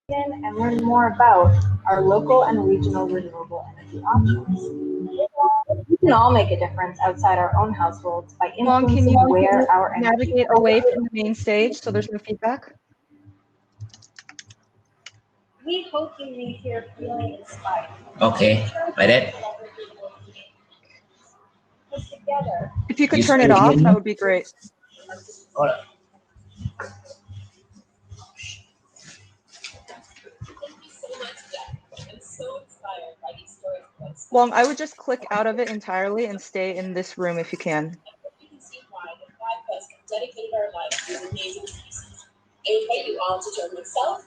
in and learn more about our local and regional renewable energy options. We can all make a difference outside our own households by Wong, can influencing you where our energy navigate away from the main stage so there's no feedback? We hope you leave here feeling inspired. Okay, like that. Together, If you could turn it off, that would be great. Hold on. Wong, I would just click out of it entirely and stay in this room if you can. You can see why the 5 of us dedicated our lives to these amazing species. I invite you all to join myself,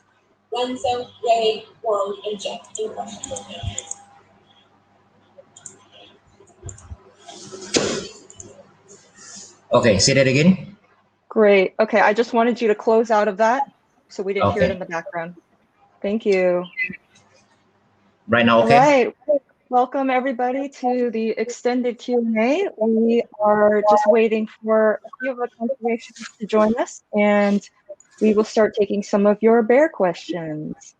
Renzo, Ray, Wong, and Jeff in questions. Okay, say that again. Great. Okay, I just wanted you to close out of that so we didn't hear it in the background. Thank you. Right now, okay? All right. Welcome everybody to the extended Q&A. We are just waiting for a few of our conservationists to join us, and we will start taking some of your bear questions.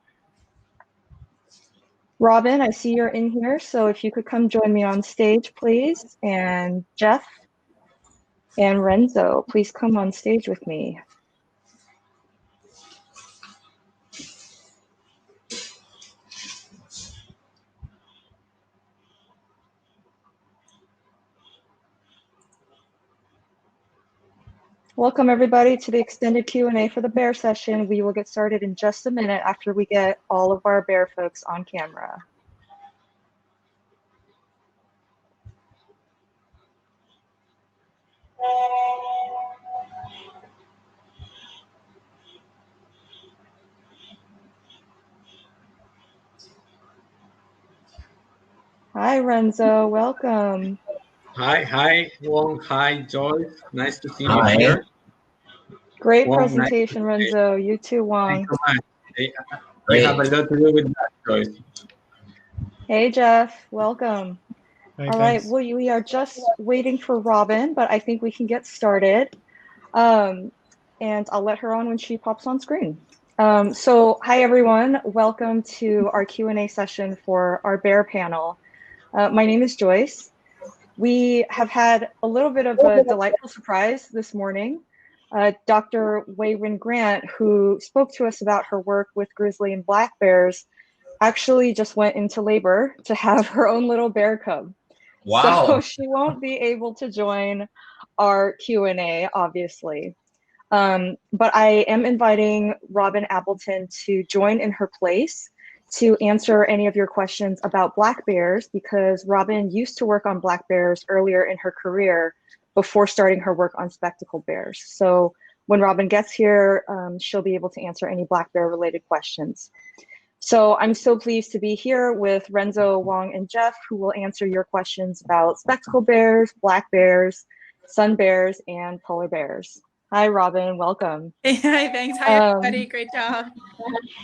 Robin, I see you're in here, so if you could come join me on stage, please. And Jeff and Renzo, please come on stage with me. Welcome everybody to the extended Q&A for the bear session. We will get started in just a minute after we get all of our bear folks on camera. Hi Renzo, welcome. Hi, Wong. Hi, Joyce. Nice to see Hi. you here. Great Wong, presentation, nice Renzo. You too, Wong. Thanks so much. You have a lot to do with that, Joyce. Hey, Jeff. Welcome. Hey, all thanks. right. Well, we are just waiting for Robin, but I think we can get started. And I'll let her on when she pops on screen. So hi, everyone. Welcome to our Q&A session for our bear panel. My name is Joyce. We have had a little bit of a delightful surprise this morning. Dr. Waywin Grant, who spoke to us about her work with grizzly and black bears, actually just went into labor to have her own little bear cub. Wow. So she won't be able to join our Q&A, obviously. But I am inviting Robin Appleton to join in her place to answer any of your questions about black bears, because Robin used to work on black bears earlier in her career before starting her work on spectacled bears. So when Robin gets here, she'll be able to answer any black bear related questions. So I'm so pleased to be here with Renzo, Wong, and Jeff, who will answer your questions about spectacled bears, black bears, sun bears, and polar bears. Hi, Robin, welcome. Hey, hi, thanks. Hi, everybody, great job.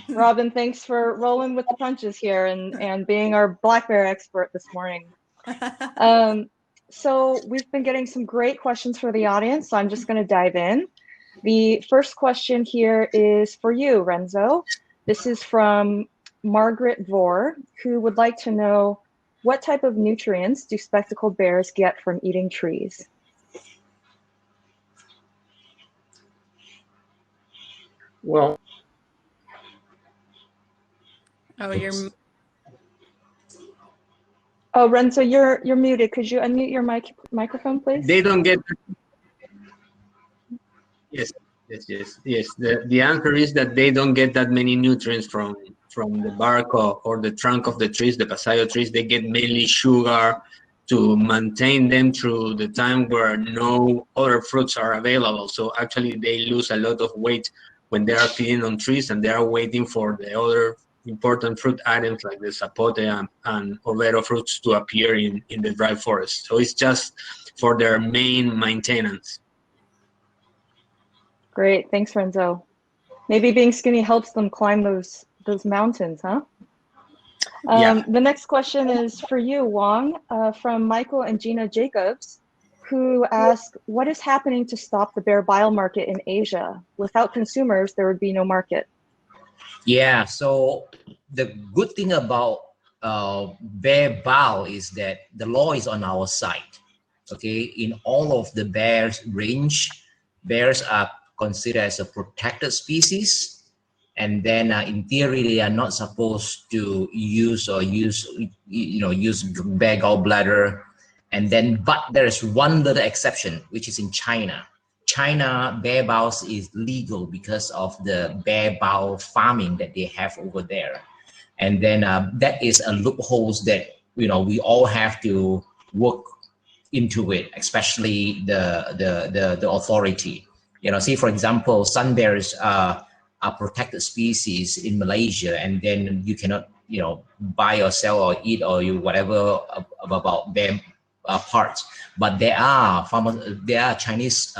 Robin, thanks for rolling with the punches here and being our black bear expert this morning. So we've been getting some great questions for the audience, so I'm just gonna dive in. The first question here is for you, Renzo. This is from Margaret Vore, who would like to know, what type of nutrients do spectacled bears get from eating trees? Well, Oh, you're. Oh, Renzo, you're muted. Could you unmute your microphone, please? they don't get. Yes. The answer is that they don't get that many nutrients from the bark or the trunk of the trees, the passayo trees. They get mainly sugar to maintain them through the time where no other fruits are available. So actually they lose a lot of weight when they are feeding on trees and they are waiting for the other important fruit items like the zapote and overo fruits to appear in the dry forest. So it's just for their main maintenance. Great, thanks, Renzo. Maybe being skinny helps them climb those mountains, huh? Yeah. The next question is for you, Wong, from Michael and Gina Jacobs, who ask, what is happening to stop the bear bile market in Asia? Without consumers, there would be no market. Yeah, so the good thing about bear Bile is that the law is on our side. Okay, in all of the bears range, bears are considered as a protected species, and then in theory they are not supposed to use bear gallbladder. And then, but there's one little exception, which is in China. China, bear Biles is legal because of the bear Bile farming that they have over there. And then that is a loopholes that we all have to work into it, especially the authority. See, for example, sun bears are protected species in Malaysia, and then you cannot buy or sell or eat or whatever about bear parts. But there are Chinese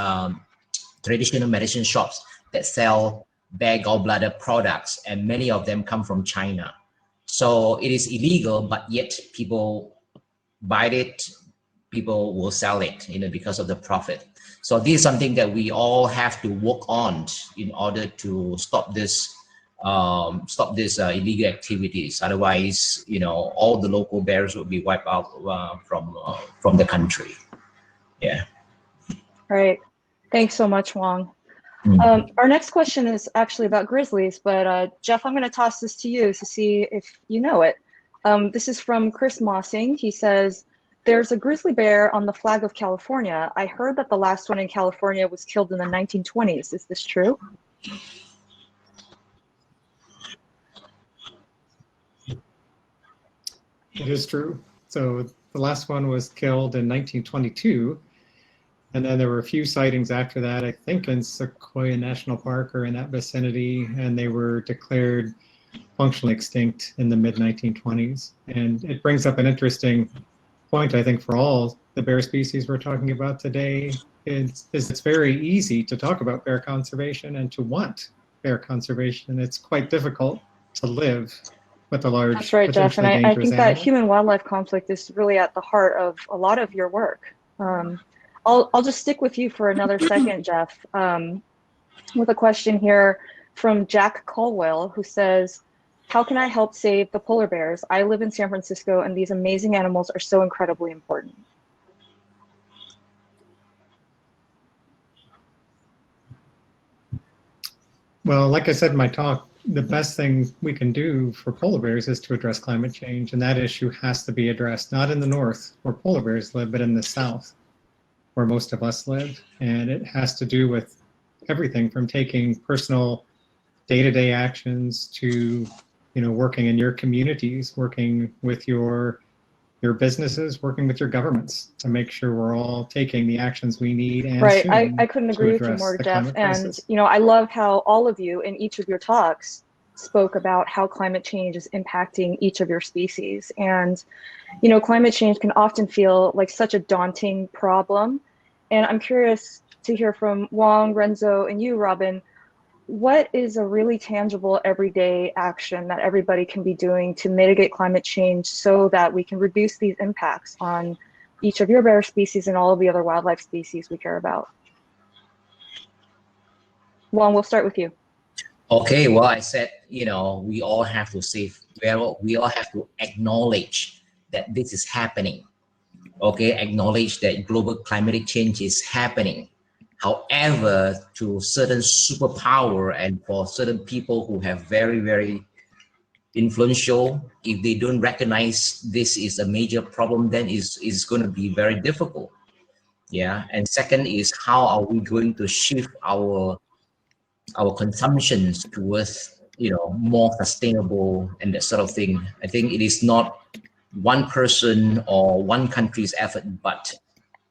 traditional medicine shops that sell bear gallbladder products, and many of them come from China. So it is illegal, but yet people buy it, people will sell it, because of the profit. So this is something that we all have to work on in order to stop this illegal activities. Otherwise, all the local bears will be wiped out from the country. Yeah. All right. Thanks so much, Wong. Our next question is actually about grizzlies, but Jeff, I'm going to toss this to you to see if you know it. This is from Chris Mossing. He says, there's a grizzly bear on the flag of California. I heard that the last one in California was killed in the 1920s. Is this true? It is true. So the last one was killed in 1922. And then there were a few sightings after that, I think in Sequoia National Park or in that vicinity, and they were declared functionally extinct in the mid-1920s. And it brings up an interesting point, I think, for all the bear species we're talking about today. It's very easy to talk about bear conservation and to want bear conservation. It's quite difficult to live with a large, That's right, Jeff. And I think that human-wildlife conflict is really at the heart of a lot of your work. I'll just stick with you for another second, Jeff, with a question here from Jack Colwell, who says, how can I help save the polar bears? I live in San Francisco, and these amazing animals are so incredibly important. Well, like I said in my talk, the best thing we can do for polar bears is to address climate change, and that issue has to be addressed, not in the north where polar bears live, but in the south where most of us live. And it has to do with everything from taking personal day-to-day actions to working in your communities, working with your businesses, working with your governments to make sure we're all taking the actions we need. And right, I couldn't agree with you more, Jeff. And I love how all of you in each of your talks spoke about how climate change is impacting each of your species. And climate change can often feel like such a daunting problem. And I'm curious to hear from Wong, Renzo, and you, Robin, what is a really tangible everyday action that everybody can be doing to mitigate climate change so that we can reduce these impacts on each of your bear species and all of the other wildlife species we care about? Wong, we'll start with you. Okay, well, I said, we all have to we all have to acknowledge that this is happening. Okay, acknowledge that global climatic change is happening. However, to certain superpower and for certain people who have very, very influential, if they don't recognize this is a major problem, then it's going to be very difficult. Yeah, and second is how are we going to shift our consumptions towards more sustainable and that sort of thing. I think it is not one person or one country's effort, but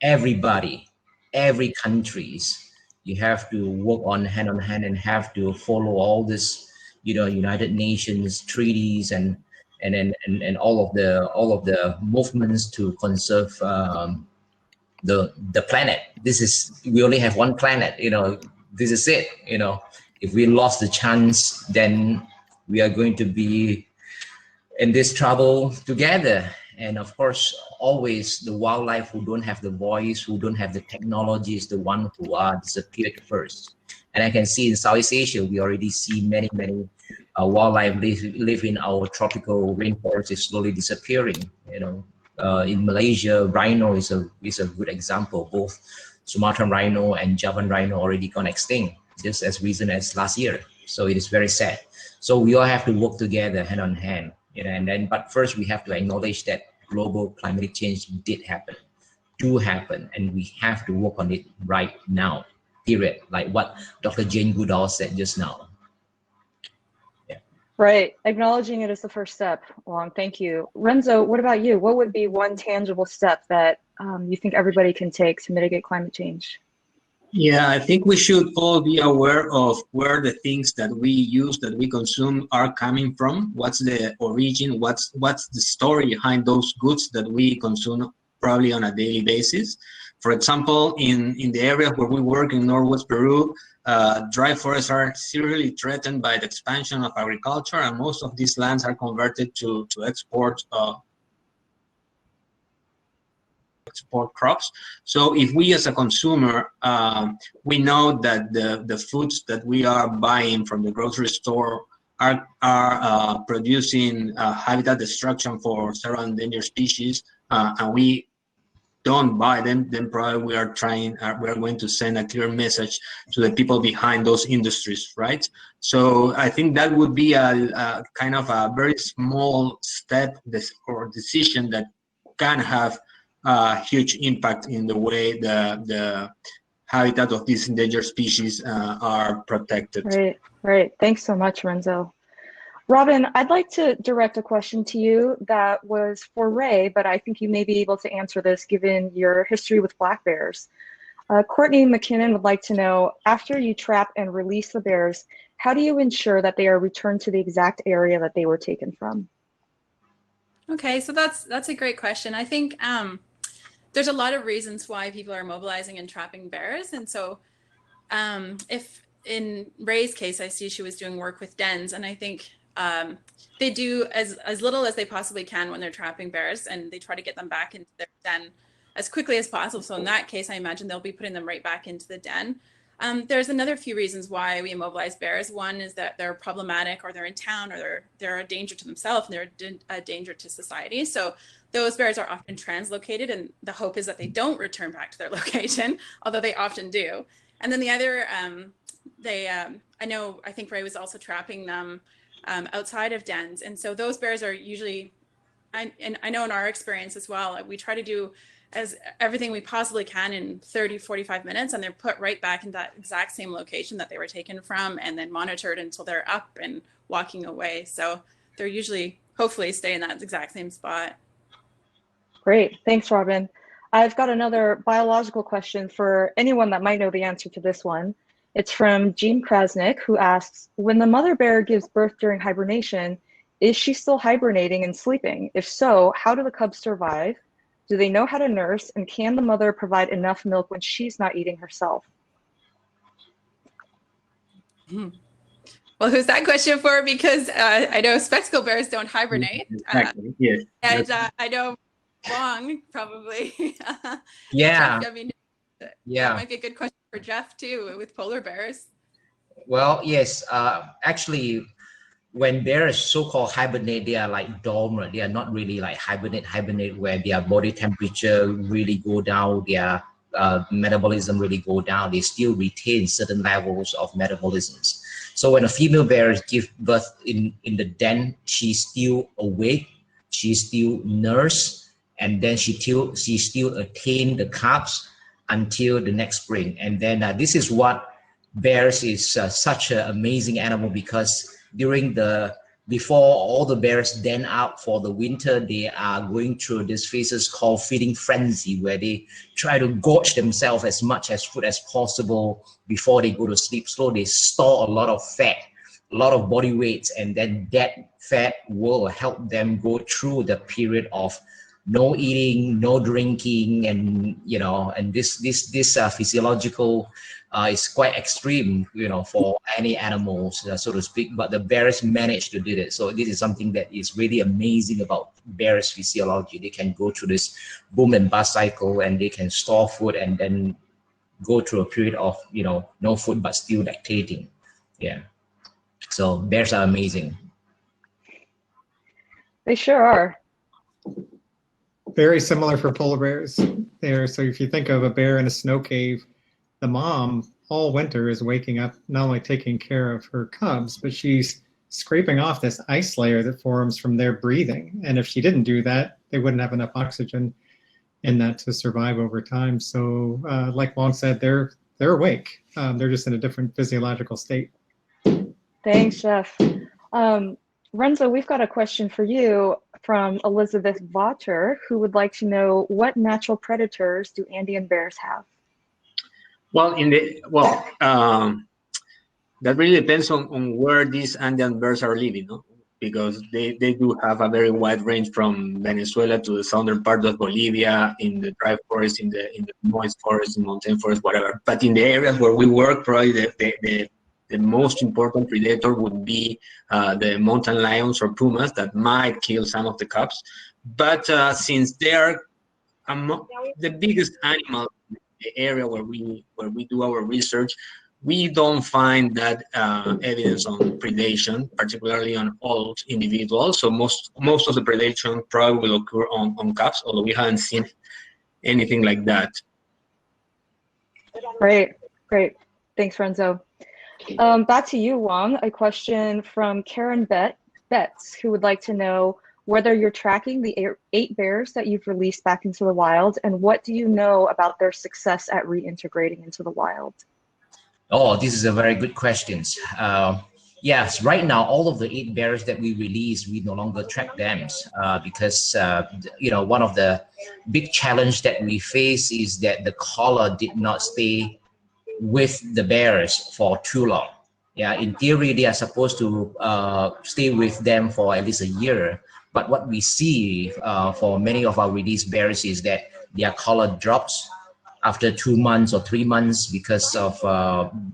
everybody, every countries, you have to work on hand and have to follow all this United Nations treaties and all of the movements to conserve the planet. We only have one planet, this is it. If we lost the chance, then we are going to be in this trouble together. And of course, always the wildlife who don't have the voice, who don't have the technology is the one who are disappeared first. And I can see in Southeast Asia, we already see many wildlife live in our tropical rainforest is slowly disappearing. In Malaysia, rhino is a good example. Both Sumatran rhino and Javan rhino already gone extinct just as recent as last year. So it is very sad. So we all have to work together hand on hand. But first we have to acknowledge that global climate change did happen, do happen, and we have to work on it right now. Period. Like what Dr. Jane Goodall said just now. Right. Acknowledging it is the first step. Long. Thank you. Renzo, what about you? What would be one tangible step that you think everybody can take to mitigate climate change? Yeah, I think we should all be aware of where the things that we use, that we consume, are coming from. What's the origin? What's the story behind those goods that we consume probably on a daily basis? For example, in the area where we work in Northwest Peru, dry forests are seriously threatened by the expansion of agriculture, and most of these lands are converted to export crops. So if we as a consumer, we know that the foods that we are buying from the grocery store are producing habitat destruction for several endangered species, and we don't buy them, then probably we are going to send a clear message to the people behind those industries, right? So I think that would be a kind of a very small step or decision that can have a huge impact in the way the habitat of these endangered species are protected. Right. Thanks so much, Renzo. Robin, I'd like to direct a question to you that was for Ray, but I think you may be able to answer this given your history with black bears. Courtney McKinnon would like to know, after you trap and release the bears, how do you ensure that they are returned to the exact area that they were taken from? Okay, so that's a great question. I think there's a lot of reasons why people are mobilizing and trapping bears. And so if in Ray's case, I see she was doing work with dens, and I think they do as little as they possibly can when they're trapping bears, and they try to get them back into their den as quickly as possible. So in that case, I imagine they'll be putting them right back into the den. There's another few reasons why we immobilize bears. One is that they're problematic, or they're in town, or they're a danger to themselves, and they're a danger to society. So those bears are often translocated, and the hope is that they don't return back to their location, although they often do. And then the other, I think Ray was also trapping them outside of dens. And so those bears are usually, and I know in our experience as well, we try to do as everything we possibly can in 30, 45 minutes, and they're put right back in that exact same location that they were taken from, and then monitored until they're up and walking away. So they're usually, hopefully, stay in that exact same spot. Great, thanks, Robin. I've got another biological question for anyone that might know the answer to this one. It's from Jean Krasnick, who asks, when the mother bear gives birth during hibernation, is she still hibernating and sleeping? If so, how do the cubs survive? Do they know how to nurse? And can the mother provide enough milk when she's not eating herself? Well, who's that question for? Because I know spectacled bears don't hibernate. Exactly. Yes. And I know Wong probably. Yeah. Jeff, I mean, yeah. That might be a good question for Jeff too, with polar bears. Well, yes. Actually, when bears so-called hibernate, they are like dormant. They are not really like hibernate where their body temperature really go down, their metabolism really go down. They still retain certain levels of metabolisms. So when a female bear gives birth in the den, she's still awake, she's still nursed, and then she still attain the cubs until the next spring. And then this is what bears is such an amazing animal, because before all the bears den out for the winter, they are going through this phases called feeding frenzy, where they try to gorge themselves as much as food as possible before they go to sleep. So they store a lot of fat, a lot of body weights, and then that fat will help them go through the period of no eating, no drinking, and and this physiological is quite extreme, for any animals, so to speak. But the bears manage to do it. So this is something that is really amazing about bears' physiology. They can go through this boom and bust cycle, and they can store food and then go through a period of no food but still lactating. Yeah. So bears are amazing. They sure are. Very similar for polar bears there. So if you think of a bear in a snow cave, the mom all winter is waking up, not only taking care of her cubs, but she's scraping off this ice layer that forms from their breathing. And if she didn't do that, they wouldn't have enough oxygen in that to survive over time. So like Long said, they're awake. They're just in a different physiological state. Thanks, Jeff. Renzo, we've got a question for you from Elizabeth Votter, who would like to know, what natural predators do Andean bears have? Well, that really depends on where these Andean bears are living, no? Because they do have a very wide range from Venezuela to the southern part of Bolivia, in the dry forest, in the moist forest, in mountain forest, whatever. But in the areas where we work, probably the most important predator would be the mountain lions or pumas that might kill some of the cubs. But since they are the biggest animal in the area where we do our research, we don't find that evidence on predation, particularly on old individuals. So most of the predation probably will occur on cubs, although we haven't seen anything like that. Great. Thanks, Renzo. Back to you, Wang. A question from Karen Betts, who would like to know whether you're tracking the 8 bears that you've released back into the wild, and what do you know about their success at reintegrating into the wild? Oh, this is a very good question. Yes, right now, all of the 8 bears that we release, we no longer track them because, one of the big challenge that we face is that the collar did not stay with the bears for too long. Yeah, in theory, they are supposed to stay with them for at least a year. But what we see for many of our released bears is that their collar drops after 2 months or 3 months because of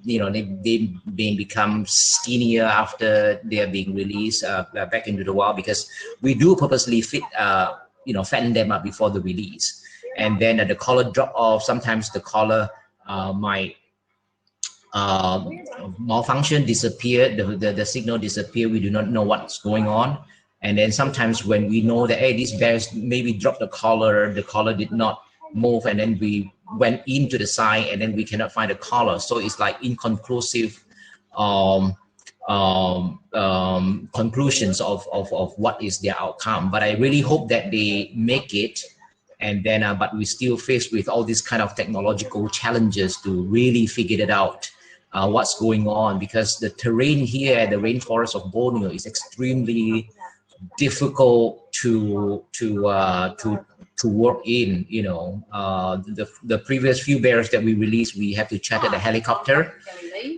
they become skinnier after they are being released back into the wild, because we do purposely fatten them up before the release, and then the collar drop off. Sometimes the collar might malfunction, disappear, the signal disappear. We do not know what's going on. And then sometimes when we know that, hey, these bears maybe dropped the collar did not move, and then we went into the site and then we cannot find the collar. So it's like inconclusive conclusions of what is their outcome. But I really hope that they make it. And then, but we still faced with all these kind of technological challenges to really figure it out. What's going on, because the terrain here at the rainforest of Borneo is extremely difficult to work in. The previous few bears that we released, we had to charter the helicopter,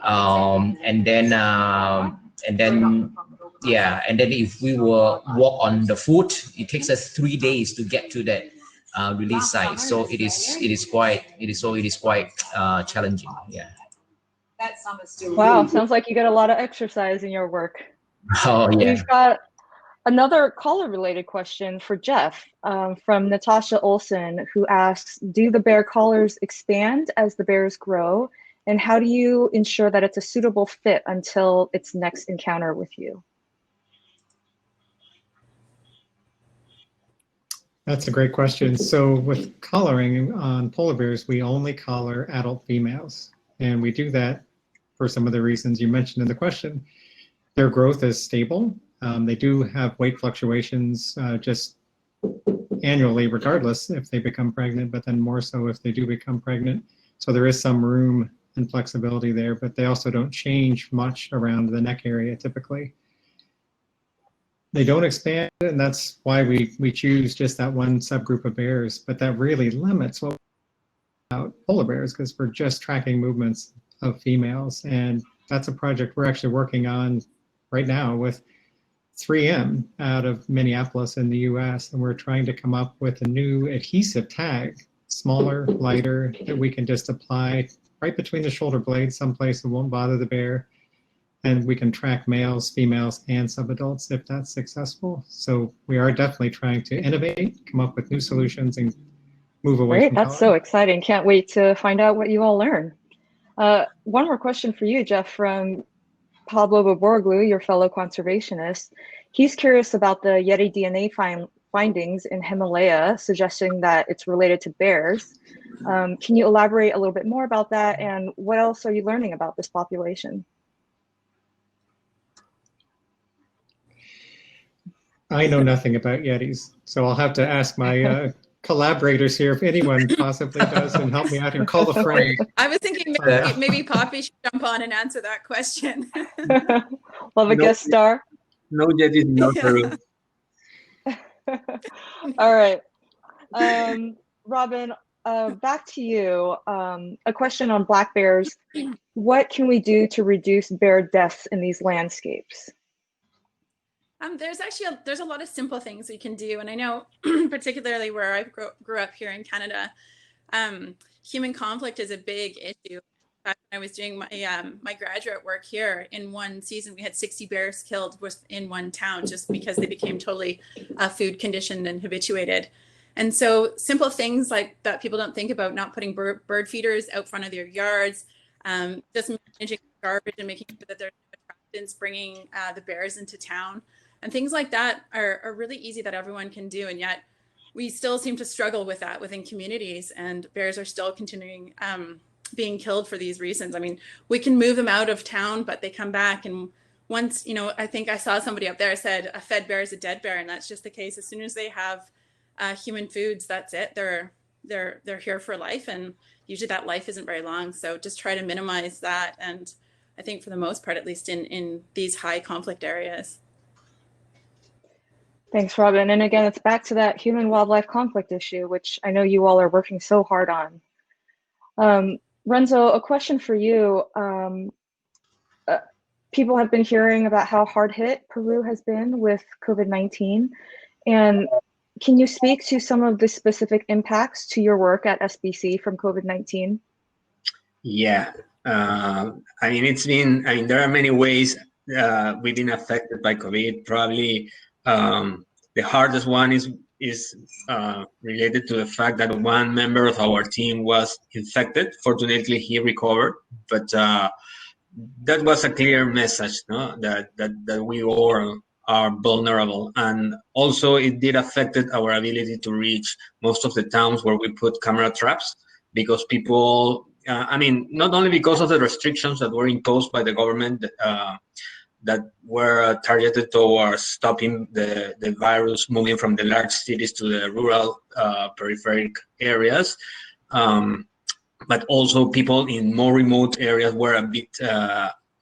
and then if we were walk on the foot, it takes us 3 days to get to that release site. So it is quite challenging. Yeah. Wow, sounds like you get a lot of exercise in your work. Oh yeah. We've got another caller-related question for Jeff from Natasha Olson, who asks, do the bear collars expand as the bears grow? And how do you ensure that it's a suitable fit until its next encounter with you? That's a great question. So with collaring on polar bears, we only collar adult females. And we do that for some of the reasons you mentioned in the question. Their growth is stable. They do have weight fluctuations just annually, regardless if they become pregnant, but then more so if they do become pregnant. So there is some room and flexibility there, but they also don't change much around the neck area typically. They don't expand, and that's why we choose just that one subgroup of bears, but that really limits what about polar bears, because we're just tracking movements of females. And that's a project we're actually working on right now with 3M out of Minneapolis in the US, and we're trying to come up with a new adhesive tag, smaller, lighter, that we can just apply right between the shoulder blades, someplace that won't bother the bear. And we can track males, females, and subadults if that's successful. So we are definitely trying to innovate, come up with new solutions, and move away from That's so exciting. Can't wait to find out what you all learn. One more question for you, Jeff, from Pablo Baborglu, your fellow conservationist, he's curious about the Yeti DNA findings in Himalaya, suggesting that it's related to bears. Can you elaborate a little bit more about that, and what else are you learning about this population? I know nothing about Yetis, so I'll have to ask my collaborators here if anyone possibly does, and help me out here. Call a friend. I was thinking maybe Poppy should jump on and answer that question. Love a guest star. No Yetis, no Peru. All right. Robin, back to you. A question on black bears. What can we do to reduce bear deaths in these landscapes? There's a lot of simple things we can do, and I know particularly where I grew up here in Canada, human conflict is a big issue. When I was doing my graduate work here, in one season we had 60 bears killed in one town just because they became totally food conditioned and habituated. And so simple things like that people don't think about, not putting bird feeders out front of their yards, just managing garbage and making sure that there's no attractants bringing the bears into town. And things like that are really easy that everyone can do. And yet we still seem to struggle with that within communities, and bears are still continuing being killed for these reasons. I mean, we can move them out of town, but they come back. And once, I think I saw somebody up there said a fed bear is a dead bear. And that's just the case. As soon as they have human foods, that's it. They're here for life. And usually that life isn't very long. So just try to minimize that. And I think for the most part, at least in these high conflict areas. Thanks, Robin. And again, it's back to that human-wildlife conflict issue, which I know you all are working so hard on. Renzo, a question for you. People have been hearing about how hard hit Peru has been with COVID-19. And can you speak to some of the specific impacts to your work at SBC from COVID-19? Yeah. There are many ways we've been affected by COVID. Probably the hardest one is related to the fact that one member of our team was infected. Fortunately, he recovered, but that was a clear message, no? that we all are vulnerable. And also it did affected our ability to reach most of the towns where we put camera traps, because people, not only because of the restrictions that were imposed by the government that were targeted towards stopping the virus moving from the large cities to the rural peripheric areas, but also people in more remote areas were a bit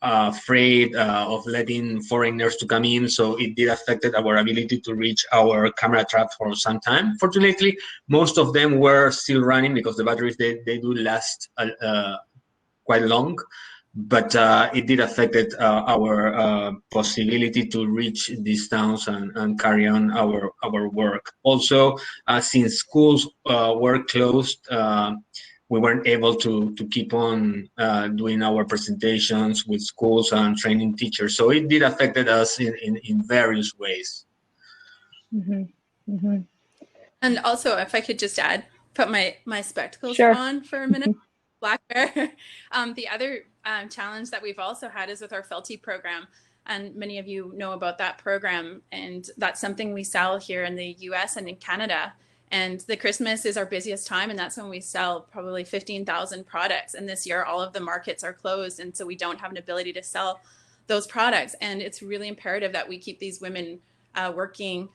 afraid of letting foreigners to come in, so it did affected our ability to reach our camera traps for some time. Fortunately, most of them were still running because the batteries they do last quite long, but it did affected our possibility to reach these towns and carry on our work. Also, since schools were closed, we weren't able to keep on doing our presentations with schools and training teachers. So it did affected us in various ways. Mm-hmm. Mm-hmm. And also, if I could just add, put my spectacles Sure. on for a minute. Black bear. The other challenge that we've also had is with our Felty program. And many of you know about that program. And that's something we sell here in the US and in Canada. And the Christmas is our busiest time. And that's when we sell probably 15,000 products. And this year, all of the markets are closed. And so we don't have an ability to sell those products. And it's really imperative that we keep these women working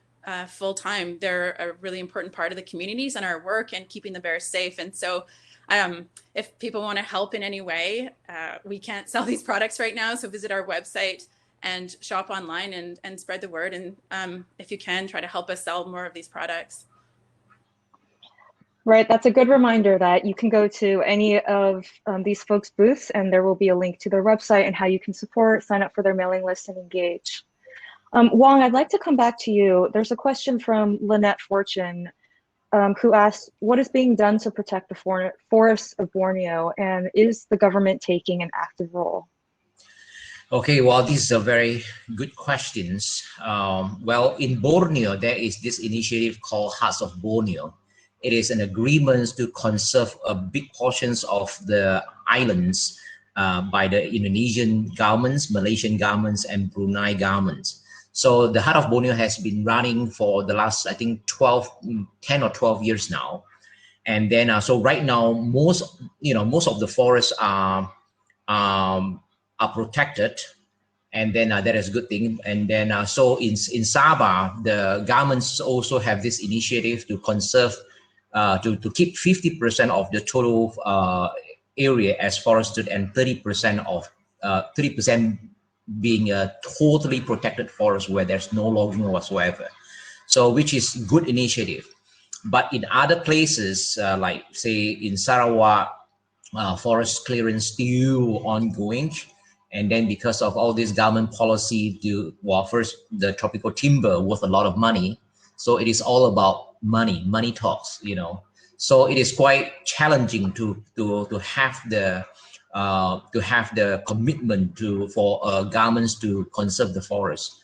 full time. They're a really important part of the communities and our work and keeping the bears safe. And so if people want to help in any way, we can't sell these products right now. So visit our website and shop online and spread the word. And if you can, try to help us sell more of these products. Right, that's a good reminder that you can go to any of these folks' booths and there will be a link to their website and how you can support, sign up for their mailing list, and engage. Wong, I'd like to come back to you. There's a question from Lynette Fortune who asks, what is being done to protect the forests of Borneo, and is the government taking an active role? Okay, well, these are very good questions. Well, in Borneo, there is this initiative called Hearts of Borneo. It is an agreement to conserve big portions of the islands by the Indonesian governments, Malaysian governments, and Brunei governments. So the Heart of Borneo has been running for the last, I think, 10 or 12 years now. And then, so right now, most of the forests are protected, and then that is a good thing. And then, so in Sabah, the governments also have this initiative to conserve, to keep 50% of the total area as forested, and 30% being a totally protected forest where there's no logging whatsoever. So, which is good initiative. But in other places, like say in Sarawak, forest clearance still ongoing. And then because of all this government policy first, the tropical timber worth a lot of money. So it is all about money talks, So it is quite challenging to have the commitment for governments to conserve the forest.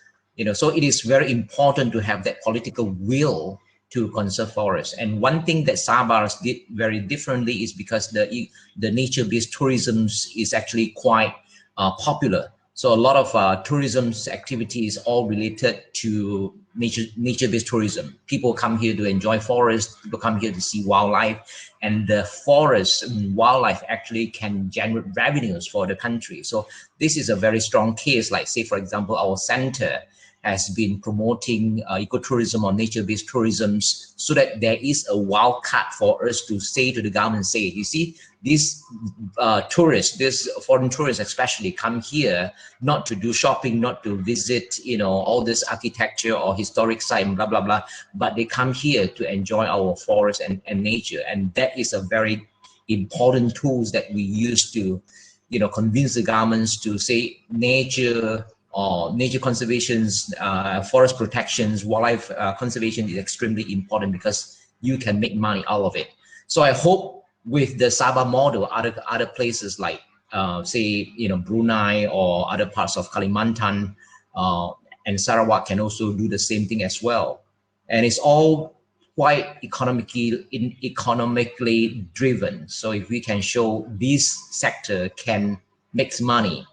So it is very important to have that political will to conserve forests. And one thing that Sabah did very differently is because the nature-based tourism is actually quite popular. So a lot of tourism activities all related to nature-based tourism. People come here to enjoy forests, people come here to see wildlife, and the forest and wildlife actually can generate revenues for the country. So this is a very strong case. Like say, for example, our center has been promoting ecotourism or nature-based tourism, so that there is a wild card for us to say to the government, say, you see, these tourists, these foreign tourists especially, come here not to do shopping, not to visit, all this architecture or historic site, blah, blah, blah, but they come here to enjoy our forest and nature. And that is a very important tools that we use to, convince the governments to say nature or nature conservations, forest protections, wildlife conservation is extremely important, because you can make money out of it. So I hope with the Sabah model, other places like say Brunei or other parts of Kalimantan and Sarawak can also do the same thing as well. And it's all quite economically driven. So if we can show this sector can make money,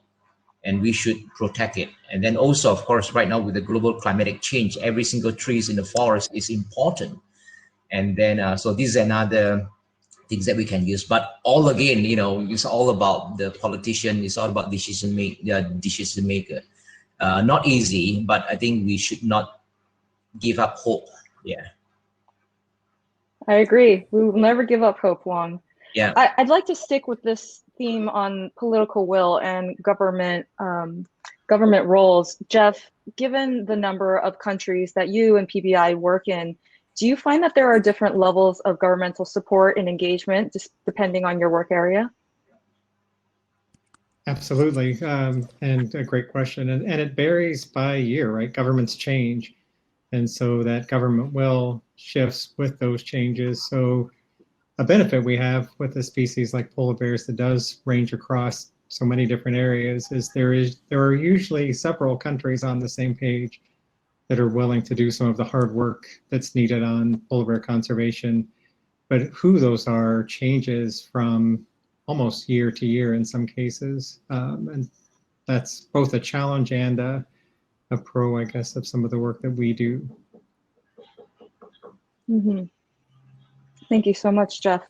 and we should protect it. And then also, of course, right now with the global climatic change, every single trees in the forest is important. And then, so this is another things that we can use. But all again, it's all about the politician. It's all about decision maker. Not easy, but I think we should not give up hope. Yeah. I agree. We will never give up hope, Juan. Yeah. I'd like to stick with this theme on political will and government roles. Jeff, given the number of countries that you and PBI work in, do you find that there are different levels of governmental support and engagement just depending on your work area? Absolutely, and a great question. And it varies by year, right? Governments change. And so that government will shifts with those changes. So a benefit we have with a species like polar bears that does range across so many different areas is there are usually several countries on the same page that are willing to do some of the hard work that's needed on polar bear conservation. But who those are changes from almost year to year in some cases. And that's both a challenge and a pro, I guess, of some of the work that we do. Mm-hmm. Thank you so much, Jeff.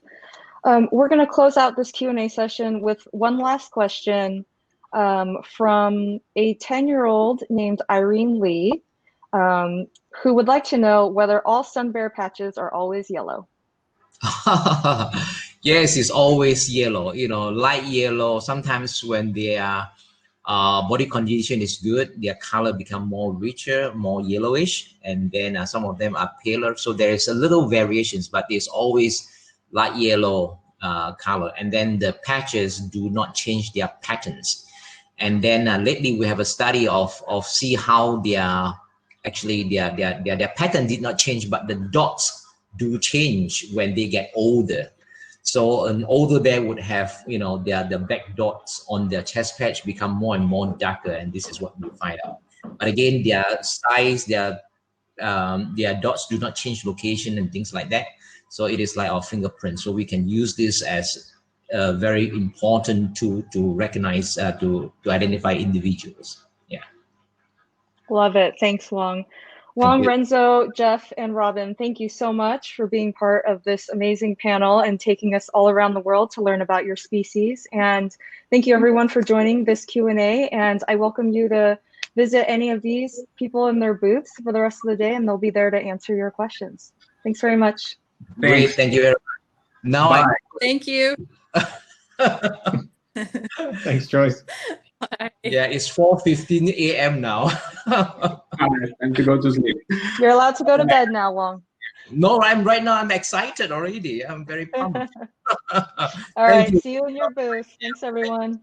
We're going to close out this Q&A session with one last question from a 10-year-old named Irene Lee, who would like to know whether all sun bear patches are always yellow. Yes, it's always yellow, light yellow. Sometimes when their body condition is good, their color become more richer, more yellowish, and then some of them are paler. So there is a little variations, but there's always light yellow color. And then the patches do not change their patterns. And then lately we have a study of see how their pattern did not change, but the dots do change when they get older. So an older bear would have, the back dots on their chest patch become more and more darker, and this is what we find out. But again, their size, their dots do not change location and things like that. So it is like our fingerprint. So we can use this as very important to recognize, to identify individuals. Yeah. Love it. Thanks, Wong. Wong, Renzo, Jeff, and Robin, thank you so much for being part of this amazing panel and taking us all around the world to learn about your species. And thank you everyone for joining this Q&A. And I welcome you to visit any of these people in their booths for the rest of the day, and they'll be there to answer your questions. Thanks very much. Great. Thank you very much. Now Bye. Thank you. Thanks, Joyce. Yeah, it's 4:15 a.m. now. Time to go to sleep. You're allowed to go to bed now, Wong. No, I'm excited already. I'm very pumped. All right, see you in your booth. Thanks, everyone.